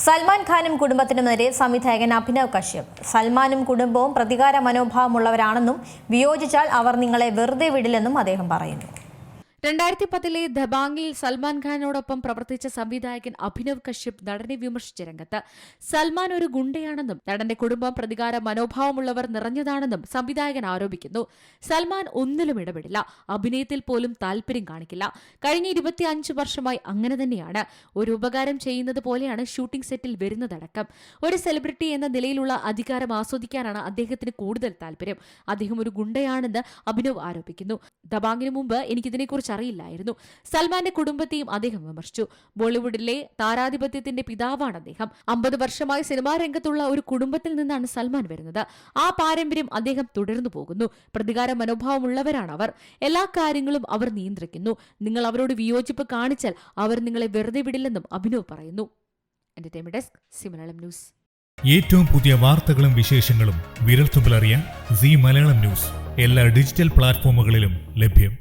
സൽമാൻ ഖാനും കുടുംബത്തിനും നേരെ സംവിധായകൻ അഭിനവ് കശ്യപ്. സൽമാനും കുടുംബവും പ്രതികാര മനോഭാവമുള്ളവരാണെന്നും വിയോജിച്ചാൽ അവർ നിങ്ങളെ വെറുതെ വിടില്ലെന്നും അദ്ദേഹം പറയുന്നു. 2010 ദബാംഗിൽ സൽമാൻ ഖാനോടൊപ്പം പ്രവർത്തിച്ച സംവിധായകൻ അഭിനവ് കശ്യപ് നടനെ വിമർശിച്ച രംഗത്ത് സൽമാൻ ഒരു ഗുണ്ടയാണെന്നും നടന്റെ കുടുംബം പ്രതികാര മനോഭാവമുള്ളവർ നിറഞ്ഞതാണെന്നും സംവിധായകൻ ആരോപിക്കുന്നു. സൽമാൻ ഒന്നിലും ഇടപെടില്ല, അഭിനയത്തിൽ പോലും താൽപര്യം കാണിക്കില്ല. കഴിഞ്ഞ 25 വർഷമായി അങ്ങനെ തന്നെയാണ്. ഒരു ഉപകാരം ചെയ്യുന്നത് പോലെയാണ് ഷൂട്ടിംഗ് സെറ്റിൽ വരുന്നതടക്കം. ഒരു സെലിബ്രിറ്റി എന്ന നിലയിലുള്ള അധികാരം ആസ്വദിക്കാനാണ് അദ്ദേഹത്തിന് കൂടുതൽ താൽപര്യം. അദ്ദേഹം ഒരു ഗുണ്ടയാണെന്ന് അഭിനവ് ആരോപിക്കുന്നു. ദബാംഗിന് മുമ്പ് എനിക്കിതിനെക്കുറിച്ച് അറിയില്ലായിരുന്നു. സൽമാന്റെ കുടുംബത്തെയും അദ്ദേഹം വിമർശിച്ചു. ബോളിവുഡിലെ താരാധിപത്യത്തിന്റെ പിതാവാണ് അദ്ദേഹം. 50 വർഷമായി സിനിമാ രംഗത്തുള്ള ഒരു കുടുംബത്തിൽ നിന്നാണ് സൽമാൻ വരുന്നത്. ആ പാരമ്പര്യം അദ്ദേഹം തുടർന്നു പോകുന്നു. പ്രതികാര മനോഭാവമുള്ളവരാണ് അവർ. എല്ലാ കാര്യങ്ങളും അവർ നിയന്ത്രിക്കുന്നു. നിങ്ങൾ അവരോട് വിയോജിപ്പ് കാണിച്ചാൽ അവർ നിങ്ങളെ വെറുതെ വിടില്ലെന്നും അഭിനവ് പറയുന്നു. Entertainment desk, C Malayalam news. ഏറ്റവും പുതിയ വാർത്തകളും വിശേഷങ്ങളും വിരൽത്തുമ്പിലറിയാൻ സി മലയാളം ന്യൂസ് എല്ലാ ഡിജിറ്റൽ പ്ലാറ്റ്ഫോമുകളിലും ലഭ്യം.